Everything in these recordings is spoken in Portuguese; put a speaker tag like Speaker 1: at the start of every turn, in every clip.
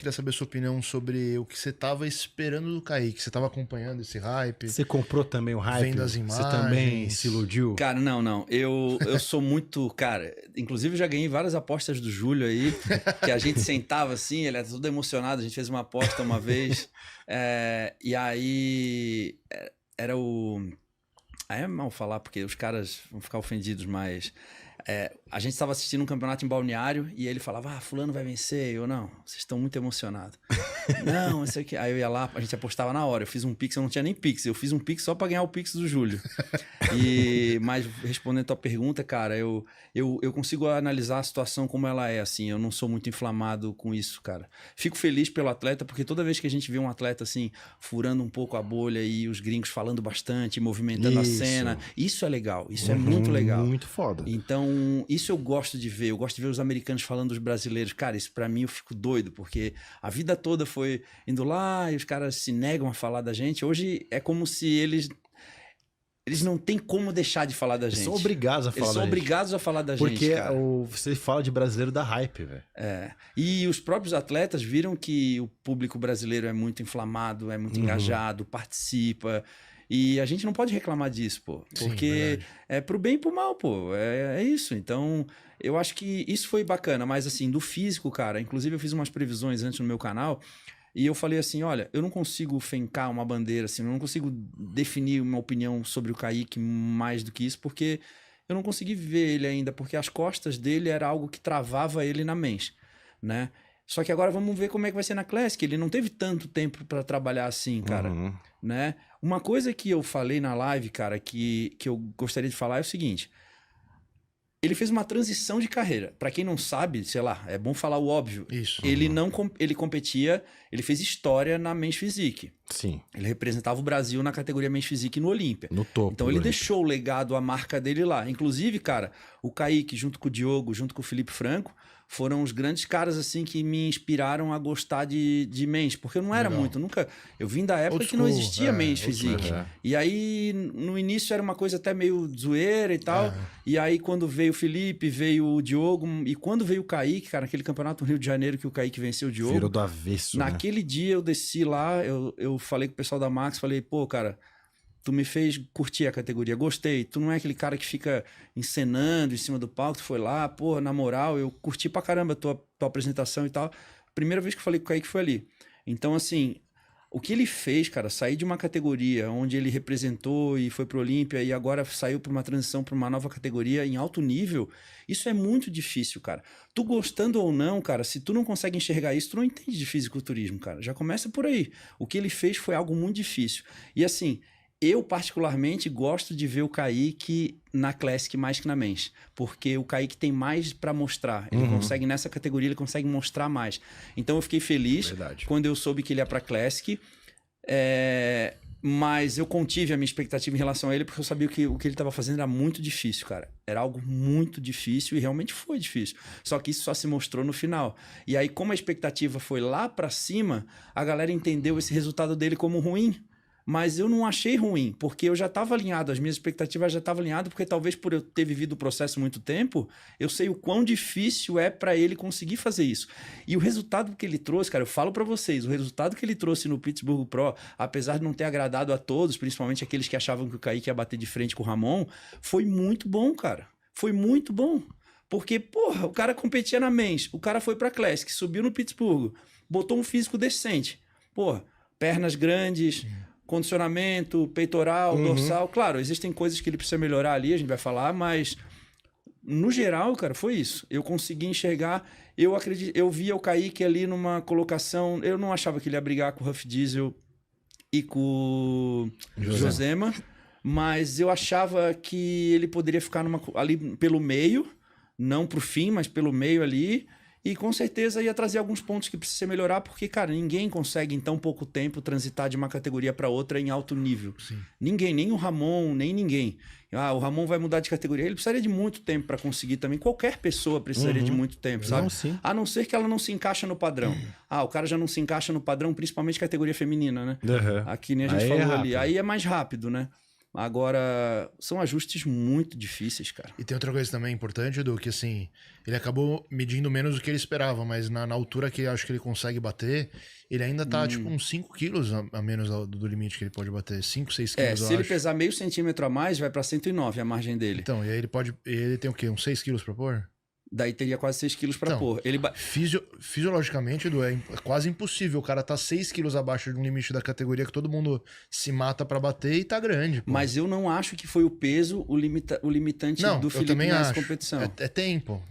Speaker 1: Queria saber a sua opinião sobre o que você tava esperando do Kaique. Você tava acompanhando esse hype?
Speaker 2: Você comprou também o hype?
Speaker 1: Vendo as imagens?
Speaker 2: Você também se iludiu?
Speaker 3: Cara, não. Eu sou muito... Cara, inclusive eu já ganhei várias apostas do Júlio aí, que a gente sentava assim, ele era todo emocionado, a gente fez uma aposta uma vez, e aí era o... Aí é mal falar, porque os caras vão ficar ofendidos, mas... a gente estava assistindo um campeonato em Balneário e ele falava, fulano vai vencer. Eu, não, vocês estão muito emocionados. Não, isso aqui. Aí eu ia lá, a gente apostava na hora. Eu fiz um Pix, eu não tinha nem Pix. Eu fiz um Pix só para ganhar o Pix do Júlio. Mas respondendo a tua pergunta, cara, eu consigo analisar a situação como ela é, assim. Eu não sou muito inflamado com isso, cara. Fico feliz pelo atleta, porque toda vez que a gente vê um atleta, assim, furando um pouco a bolha e os gringos falando bastante, movimentando a cena, isso é legal. Isso é muito legal.
Speaker 2: Muito foda.
Speaker 3: Então, isso eu gosto de ver. Eu gosto de ver os americanos falando dos brasileiros. Cara, isso pra mim eu fico doido, porque a vida toda foi indo lá e os caras se negam a falar da gente. Hoje é como se eles não têm como deixar de falar da gente.
Speaker 2: São obrigados a falar da gente.
Speaker 3: Eles são obrigados a falar da gente, cara.
Speaker 2: Porque você fala de brasileiro da hype, velho.
Speaker 3: E os próprios atletas viram que o público brasileiro é muito inflamado, é muito engajado, participa. E a gente não pode reclamar disso, pô. Porque é pro bem e pro mal, pô. É isso. Então, eu acho que isso foi bacana. Mas, assim, do físico, cara... Inclusive, eu fiz umas previsões antes no meu canal. E eu falei assim, olha, eu não consigo fencar uma bandeira, assim. Eu não consigo definir uma opinião sobre o Kaique mais do que isso. Porque eu não consegui ver ele ainda. Porque as costas dele era algo que travava ele na mens, né? Só que agora vamos ver como é que vai ser na Classic. Ele não teve tanto tempo para trabalhar assim, cara, né? Uma coisa que eu falei na live, cara, que eu gostaria de falar é o seguinte. Ele fez uma transição de carreira. Para quem não sabe, sei lá, é bom falar o óbvio.
Speaker 1: Isso.
Speaker 3: Ele competia, ele fez história na Men's Physique.
Speaker 2: Sim.
Speaker 3: Ele representava o Brasil na categoria Men's Physique no Olímpia.
Speaker 2: No topo.
Speaker 3: Então ele deixou o legado, a marca dele lá. Inclusive, cara, o Kaique, junto com o Diogo, junto com o Felipe Franco, foram os grandes caras, assim, que me inspiraram a gostar de men's. Porque eu não era muito, nunca... Eu vim da época que não existia men's physique. E aí, no início, era uma coisa até meio zoeira e tal. E aí, quando veio o Felipe, veio o Diogo... E quando veio o Kaique, cara, aquele campeonato no Rio de Janeiro que o Kaique venceu o Diogo...
Speaker 2: Virou do avesso,
Speaker 3: Naquele dia, eu desci lá, eu falei com o pessoal da Max, falei, pô, cara... Tu me fez curtir a categoria, gostei. Tu não é aquele cara que fica encenando em cima do palco, tu foi lá, pô, na moral, eu curti pra caramba a tua apresentação e tal. Primeira vez que eu falei com o Kaique foi ali. Então, assim, o que ele fez, cara, sair de uma categoria onde ele representou e foi pro Olímpia e agora saiu pra uma transição pra uma nova categoria em alto nível, isso é muito difícil, cara. Tu gostando ou não, cara, se tu não consegue enxergar isso, tu não entende de fisiculturismo, cara. Já começa por aí. O que ele fez foi algo muito difícil. E assim... Eu, particularmente, gosto de ver o Kaique na Classic mais que na Men's. Porque o Kaique tem mais para mostrar. Ele consegue, nessa categoria, ele consegue mostrar mais. Então, eu fiquei feliz quando eu soube que ele ia para Classic. Mas eu contive a minha expectativa em relação a ele, porque eu sabia que o que ele estava fazendo era muito difícil, cara. Era algo muito difícil e realmente foi difícil. Só que isso só se mostrou no final. E aí, como a expectativa foi lá para cima, a galera entendeu esse resultado dele como ruim. Mas eu não achei ruim, porque eu já estava alinhado, as minhas expectativas já estavam alinhadas, porque talvez por eu ter vivido o processo muito tempo, eu sei o quão difícil é para ele conseguir fazer isso. E o resultado que ele trouxe, cara, eu falo para vocês, o resultado que ele trouxe no Pittsburgh Pro, apesar de não ter agradado a todos, principalmente aqueles que achavam que o Kaique ia bater de frente com o Ramon, foi muito bom, cara. Foi muito bom. Porque, porra, o cara competia na Men's, o cara foi pra Classic, subiu no Pittsburgh, botou um físico decente. Porra, pernas grandes... Condicionamento, peitoral, dorsal. Claro, existem coisas que ele precisa melhorar ali, a gente vai falar, mas no geral, cara, foi isso. Eu consegui enxergar, eu via o Kaique ali numa colocação, eu não achava que ele ia brigar com o Huff Diesel e com o Josema, mas eu achava que ele poderia ficar ali pelo meio, não pro fim, mas pelo meio ali. E com certeza ia trazer alguns pontos que precisa melhorar, porque, cara, ninguém consegue em tão pouco tempo transitar de uma categoria para outra em alto nível. Sim. Ninguém, nem o Ramon, nem ninguém. O Ramon vai mudar de categoria. Ele precisaria de muito tempo para conseguir também. Qualquer pessoa precisaria de muito tempo, sabe?
Speaker 2: Não, sim.
Speaker 3: A não ser que ela não se encaixa no padrão. O cara já não se encaixa no padrão, principalmente categoria feminina, né? Aqui nem a gente falou ali. Aí é mais rápido, né? Agora, são ajustes muito difíceis, cara.
Speaker 1: E tem outra coisa também importante, Edu, que assim, ele acabou medindo menos do que ele esperava, mas na altura que eu acho que ele consegue bater, ele ainda tá tipo uns 5 quilos a menos do limite que ele pode bater. 5, 6 quilos,
Speaker 3: Se ele pesar meio centímetro a mais, vai pra 109 a margem dele.
Speaker 1: Então, e aí ele tem o quê? Uns 6 quilos pra pôr?
Speaker 3: Daí teria quase 6 quilos pra pôr. Ele
Speaker 1: Fisiologicamente, Edu, é quase impossível. O cara tá 6 quilos abaixo de um limite da categoria que todo mundo se mata pra bater e tá grande. Pô.
Speaker 3: Mas eu não acho que foi o peso o limitante do Felipe nessa competição.
Speaker 1: É tempo.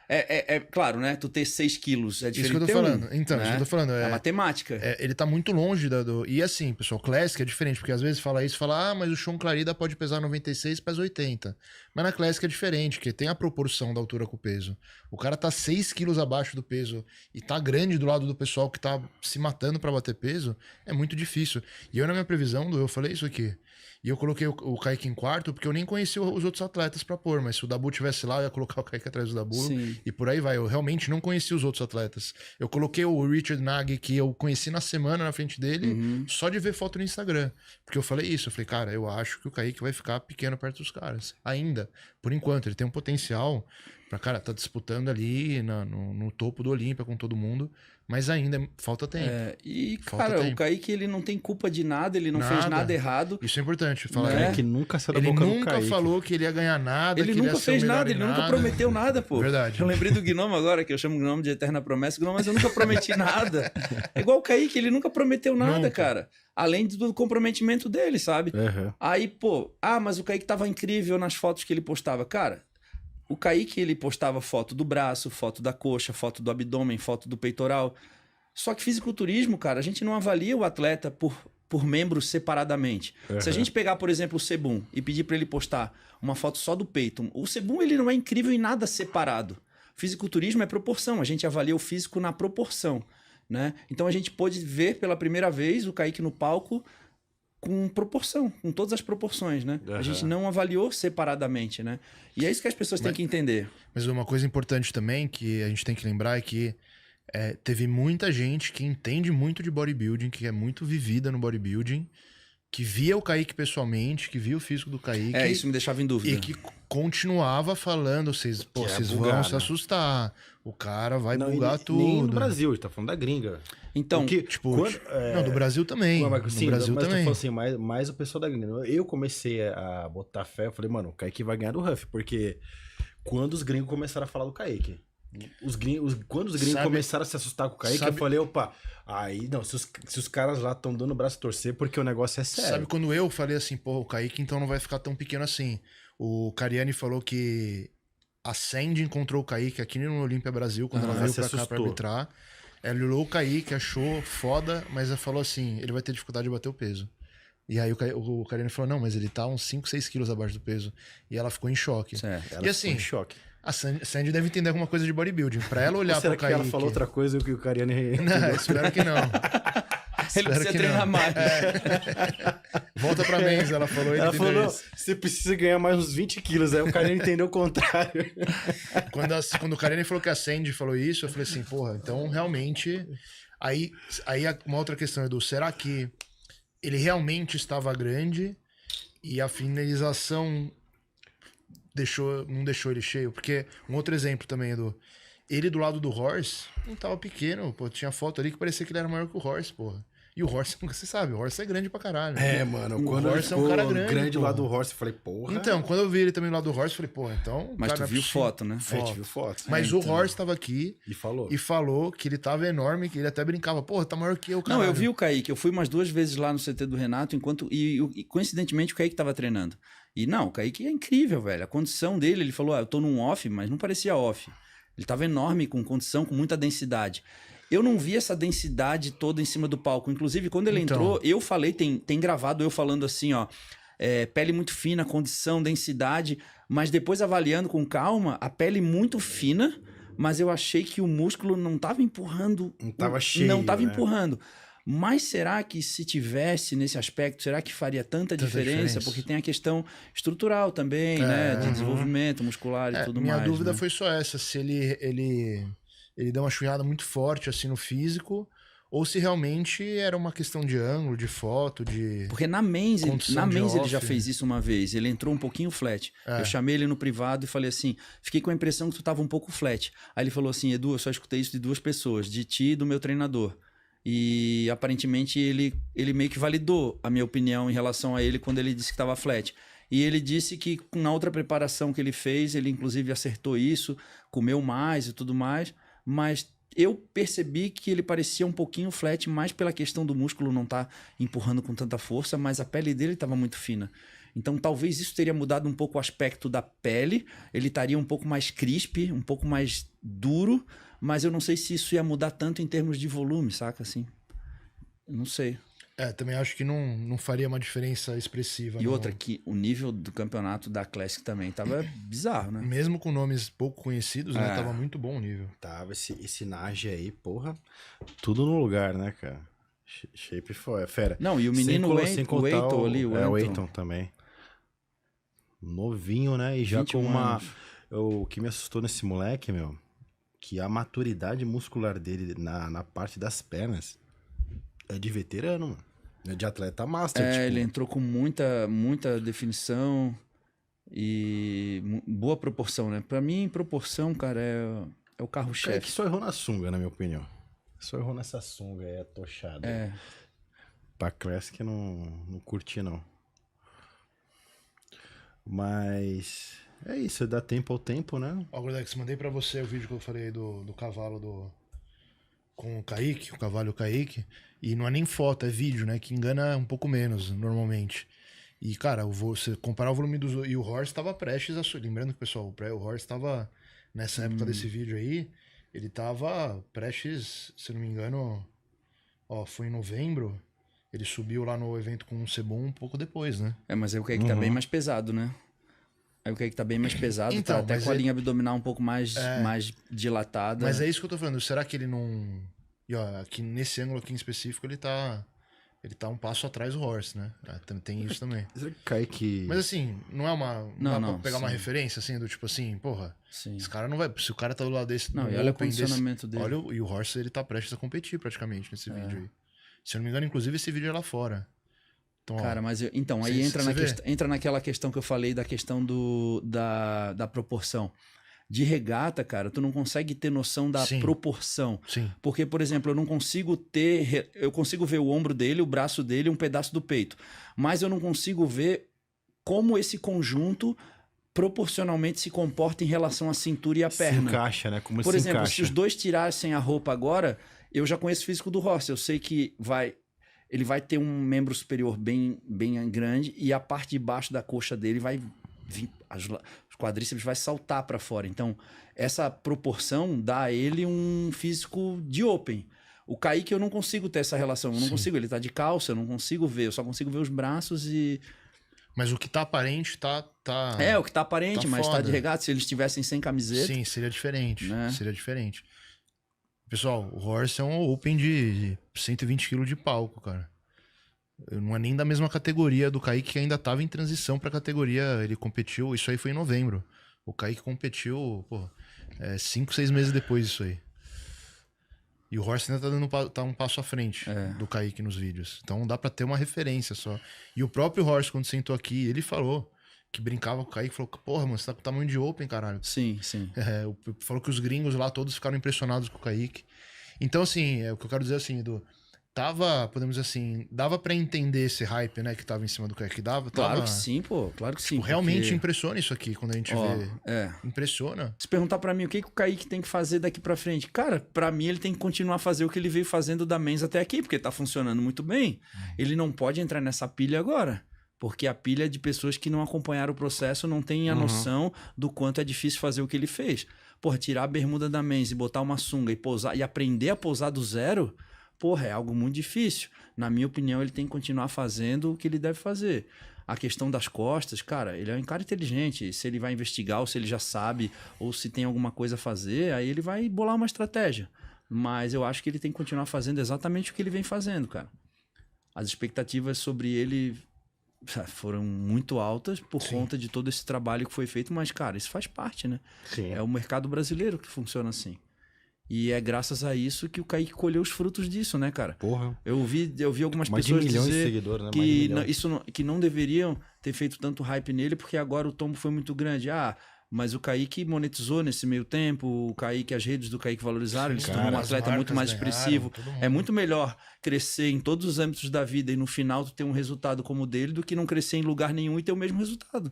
Speaker 3: É claro, né? Tu ter 6 quilos é diferente.
Speaker 1: Isso que eu tô falando. Então,
Speaker 3: né?
Speaker 1: isso que eu tô falando.
Speaker 3: É matemática.
Speaker 1: Ele tá muito longe do... E assim, pessoal, Classic é diferente, porque às vezes fala isso, fala, mas o Sean Clarida pode pesar 96, pesa 80. Mas na Classic é diferente, porque tem a proporção da altura com o peso. O cara tá 6 quilos abaixo do peso e tá grande do lado do pessoal que tá se matando pra bater peso, é muito difícil. E eu, na minha previsão, eu falei isso aqui. E eu coloquei o Kaique em quarto, porque eu nem conhecia os outros atletas pra pôr, mas se o Dabu tivesse lá, eu ia colocar o Kaique atrás do Dabu.
Speaker 3: Sim.
Speaker 1: E por aí vai. Eu realmente não conhecia os outros atletas. Eu coloquei o Richard Nagy, que eu conheci na semana na frente dele, só de ver foto no Instagram. Porque eu falei isso, eu falei, cara, eu acho que o Kaique vai ficar pequeno perto dos caras. Ainda. Por enquanto, ele tem um potencial pra, cara, tá disputando ali no topo do Olímpia com todo mundo. Mas ainda falta tempo.
Speaker 3: Cara, o Kaique, ele não tem culpa de nada, ele não fez nada errado.
Speaker 1: Isso é importante. Falar.
Speaker 2: O Kaique nunca saiu da boca do Kaique.
Speaker 1: Ele nunca falou que ele ia ganhar nada,
Speaker 3: ele
Speaker 1: que
Speaker 3: nunca
Speaker 1: ia ser
Speaker 3: fez
Speaker 1: o melhor
Speaker 3: nada, ele nunca prometeu nada, pô.
Speaker 1: Verdade.
Speaker 3: Eu lembrei do Gnomo agora, que eu chamo o Gnomo de Eterna Promessa. Gnomo, mas eu nunca prometi nada. É igual o Kaique, ele nunca prometeu nada, cara. Além do comprometimento dele, sabe? Aí, pô, mas o Kaique tava incrível nas fotos que ele postava. Cara, o Kaique, ele postava foto do braço, foto da coxa, foto do abdômen, foto do peitoral. Só que fisiculturismo, cara, a gente não avalia o atleta por membros separadamente. Se a gente pegar, por exemplo, o Sebum e pedir para ele postar uma foto só do peito, o Sebum, ele não é incrível em nada separado. Fisiculturismo é proporção, a gente avalia o físico na proporção, né? Então a gente pôde ver pela primeira vez o Kaique no palco com proporção, com todas as proporções, né? A gente não avaliou separadamente, né? E é isso que as pessoas têm que entender.
Speaker 1: Mas uma coisa importante também que a gente tem que lembrar é que teve muita gente que entende muito de bodybuilding, que é muito vivida no bodybuilding, que via o Kaique pessoalmente, que via o físico do Kaique.
Speaker 3: Isso me deixava em dúvida.
Speaker 1: E que continuava falando, vocês vão se assustar, o cara vai bugar tudo.
Speaker 2: Nem no Brasil, a gente tá falando da gringa.
Speaker 3: Então,
Speaker 1: porque, não, do Brasil também.
Speaker 2: Sim,
Speaker 1: do Brasil
Speaker 2: mas
Speaker 1: também.
Speaker 2: Mas assim, mais o pessoal da gringa. Eu comecei a botar fé, eu falei, mano, o Kaique vai ganhar do Huff, porque quando os gringos começaram a falar do Kaique, quando os gringos começaram a se assustar com o Kaique, eu falei, opa, aí não, se os caras lá estão dando o braço a torcer, porque o negócio é sério.
Speaker 1: Sabe quando eu falei assim, pô, o Kaique então não vai ficar tão pequeno assim. O Cariani falou que a Sandy encontrou o Kaique aqui no Olímpia Brasil, quando ela veio pra cá pra arbitrar. Ela olhou o Kaique, achou foda, mas ela falou assim, ele vai ter dificuldade de bater o peso. E aí o Cariani falou, não, mas ele tá uns 5, 6 quilos abaixo do peso. E ela ficou em choque.
Speaker 3: Certo.
Speaker 1: E assim, a Sandy deve entender alguma coisa de bodybuilding. Pra ela olhar pro Kaique...
Speaker 2: Será que ela falou outra coisa que o Cariani...
Speaker 1: Não, espero que não.
Speaker 3: Ele precisa treinar mais.
Speaker 1: Volta pra mesa, ela falou.
Speaker 2: Ela falou, você precisa ganhar mais uns 20 quilos. Aí o Cariani entendeu o contrário.
Speaker 1: Quando o Cariani falou que a Sandy falou isso, eu falei assim, porra, então realmente... Aí uma outra questão, Edu, será que ele realmente estava grande e a finalização não deixou ele cheio? Porque um outro exemplo também, Edu, ele do lado do Horse não tava pequeno, pô, tinha foto ali que parecia que ele era maior que o Horse, porra. E o Horse, você sabe, o Horse é grande pra caralho.
Speaker 2: Mano,
Speaker 1: quando o Horse é um cara grande
Speaker 2: lá do Horse, eu falei, porra.
Speaker 1: Então, quando eu vi ele também do lado do Horse, eu falei, porra, então...
Speaker 3: Mas tu viu foto, né?
Speaker 2: A gente viu foto.
Speaker 1: Mas o Horse tava aqui
Speaker 2: e
Speaker 1: falou que ele tava enorme, que ele até brincava, porra, tá maior que eu, cara.
Speaker 3: Não, eu vi o Kaique, eu fui umas 2 vezes lá no CT do Renato, e coincidentemente o Kaique tava treinando. E não, o Kaique é incrível, velho. A condição dele, ele falou, eu tô num off, mas não parecia off. Ele tava enorme, com condição, com muita densidade. Eu não vi essa densidade toda em cima do palco. Inclusive, quando ele entrou, eu falei, tem gravado eu falando assim, ó, pele muito fina, condição, densidade, mas depois avaliando com calma, a pele muito fina, mas eu achei que o músculo não tava empurrando.
Speaker 2: Não tava cheio,
Speaker 3: Não tava
Speaker 2: né?
Speaker 3: empurrando. Mas será que se tivesse nesse aspecto, será que faria tanta diferença? Porque tem a questão estrutural também, né? De desenvolvimento muscular e tudo mais.
Speaker 1: Minha dúvida
Speaker 3: né?
Speaker 1: foi só essa, se ele deu uma chunhada muito forte assim no físico, ou se realmente era uma questão de ângulo, de foto, de...
Speaker 3: Porque na Men's ele já
Speaker 1: off.
Speaker 3: fez isso uma vez. Ele entrou um pouquinho flat. Eu chamei ele no privado e falei assim, fiquei com a impressão que tu tava um pouco flat. Aí ele falou assim, Edu, eu só escutei isso de 2 pessoas, de ti e do meu treinador. E aparentemente ele meio que validou a minha opinião em relação a ele quando ele disse que tava flat. E ele disse que na outra preparação que ele fez, ele inclusive acertou isso, comeu mais e tudo mais, mas eu percebi que ele parecia um pouquinho flat, mais pela questão do músculo não estar empurrando com tanta força, mas a pele dele estava muito fina. Então talvez isso teria mudado um pouco o aspecto da pele, ele estaria um pouco mais crisp, um pouco mais duro, mas eu não sei se isso ia mudar tanto em termos de volume, saca? Assim, não sei.
Speaker 1: Também acho que não faria uma diferença expressiva.
Speaker 3: E outra, que o nível do campeonato da Classic também tava bizarro, né?
Speaker 1: Mesmo com nomes pouco conhecidos, né? Tava muito bom o nível.
Speaker 2: Tava esse Nage aí, porra, tudo no lugar, né, cara? Shape foi, fera.
Speaker 3: Não, e o menino o Eiton ali,
Speaker 2: o Eiton também. Novinho, né? E já com uma... O que me assustou nesse moleque, meu, que a maturidade muscular dele na parte das pernas é de veterano, mano. É de atleta master, tipo.
Speaker 3: Ele entrou com muita definição e boa proporção, né? Pra mim, proporção, cara, é o carro-chefe.
Speaker 2: É que só errou na sunga, na minha opinião. Só errou nessa sunga aí, atochada. Pra Classic não curti, não. Mas é isso, dá tempo ao tempo, né?
Speaker 1: Ó, Gordex, mandei pra você o vídeo que eu falei do cavalo com o Kaique, o cavalo e o Kaique. E não é nem foto, é vídeo, né? Que engana um pouco menos, normalmente. E, cara, você comparar o volume do... E o Horst tava prestes a... Lembrando que, pessoal, o Horst tava... Nessa época desse vídeo aí, ele tava prestes, se não me engano... Ó, foi em novembro. Ele subiu lá no evento com o Sebum um pouco depois, né?
Speaker 3: Mas aí o Kaique tá bem mais pesado, né? Aí o Kaique tá bem mais pesado, então, tá até com a linha abdominal um pouco mais dilatada.
Speaker 1: Mas é isso que eu tô falando. Será que ele não... E ó, aqui nesse ângulo aqui em específico, ele tá um passo atrás do Horst, né? Tem isso também.
Speaker 2: Kaique...
Speaker 1: Mas assim, não é uma... Não dá pra pegar uma
Speaker 3: sim.
Speaker 1: referência, assim, do tipo assim, porra,
Speaker 3: Sim.
Speaker 1: esse cara não vai... Se o cara tá do lado desse...
Speaker 3: Não, e olha o condicionamento dele.
Speaker 1: Olha, e o Horst, ele tá prestes a competir praticamente nesse vídeo aí. Se eu não me engano, inclusive, esse vídeo é lá fora. Então,
Speaker 3: cara, mas aí entra naquela questão que eu falei da questão da proporção. De regata, cara, tu não consegue ter noção da proporção.
Speaker 1: Sim.
Speaker 3: Porque, por exemplo, eu não consigo ter... Eu consigo ver o ombro dele, o braço dele, um pedaço do peito. Mas eu não consigo ver como esse conjunto proporcionalmente se comporta em relação à cintura e à perna.
Speaker 2: Se encaixa, né? Como
Speaker 3: por
Speaker 2: se
Speaker 3: exemplo,
Speaker 2: encaixa.
Speaker 3: se os dois tirassem a roupa agora, eu já conheço o físico do Horst. Eu sei que ele vai ter um membro superior bem grande e a parte de baixo da coxa dele vai vir... Os quadríceps vai saltar para fora. Então, essa proporção dá a ele um físico de open. O Kaique eu não consigo ter essa relação. Eu não consigo. Ele tá de calça, eu não consigo ver. Eu só consigo ver os braços e...
Speaker 1: Mas o que tá aparente tá...
Speaker 3: o que tá aparente,
Speaker 1: tá
Speaker 3: mas
Speaker 1: foda.
Speaker 3: tá de regata. Se eles estivessem sem camiseta...
Speaker 1: Sim, seria diferente.
Speaker 3: Né?
Speaker 1: Seria diferente. Pessoal, o Horst é um open de 120 kg de palco, cara. Não é nem da mesma categoria do Kaique, que ainda tava em transição pra categoria. Ele competiu, isso aí foi em novembro. O Kaique competiu, 5, 6 meses depois disso aí. E o Horst ainda tá um passo à frente do Kaique nos vídeos. Então dá pra ter uma referência só. E o próprio Horst, quando sentou aqui, ele falou que brincava com o Kaique, falou, porra, mano, você tá com tamanho de open, caralho.
Speaker 3: Sim.
Speaker 1: Falou que os gringos lá todos ficaram impressionados com o Kaique. Então, assim, o que eu quero dizer assim, podemos dizer assim, dava pra entender esse hype, né, que tava em cima do Kaique.
Speaker 3: Claro que sim, pô. Claro que sim.
Speaker 1: Tipo, realmente impressiona isso aqui, quando a gente vê. Impressiona.
Speaker 3: Se perguntar pra mim o que o Kaique tem que fazer daqui pra frente, cara, pra mim ele tem que continuar a fazer o que ele veio fazendo da Men's até aqui, porque tá funcionando muito bem. Ele não pode entrar nessa pilha agora. Porque a pilha é de pessoas que não acompanharam o processo, não têm a noção do quanto é difícil fazer o que ele fez. Porra, tirar a bermuda da Men's e botar uma sunga e pousar e aprender a pousar do zero, porra, é algo muito difícil. Na minha opinião, ele tem que continuar fazendo o que ele deve fazer. A questão das costas, cara, ele é um cara inteligente. Se ele vai investigar, ou se ele já sabe, ou se tem alguma coisa a fazer, aí ele vai bolar uma estratégia. Mas eu acho que ele tem que continuar fazendo exatamente o que ele vem fazendo, cara. As expectativas sobre ele foram muito altas por conta de todo esse trabalho que foi feito, mas, cara, isso faz parte, né?
Speaker 2: Sim.
Speaker 3: É o mercado brasileiro que funciona assim. E é graças a isso que o Kaique colheu os frutos disso, né, cara?
Speaker 2: Porra.
Speaker 3: Eu vi algumas
Speaker 2: Mais
Speaker 3: pessoas
Speaker 2: de 1 milhão de
Speaker 3: dizer
Speaker 2: seguidores, né?
Speaker 3: que não deveriam ter feito tanto hype nele, porque agora o tombo foi muito grande. Mas o Kaique monetizou nesse meio tempo, o Kaique, as redes do Kaique valorizaram, ele se tornou um atleta muito mais expressivo. É muito melhor crescer em todos os âmbitos da vida e no final tu ter um resultado como o dele do que não crescer em lugar nenhum e ter o mesmo resultado.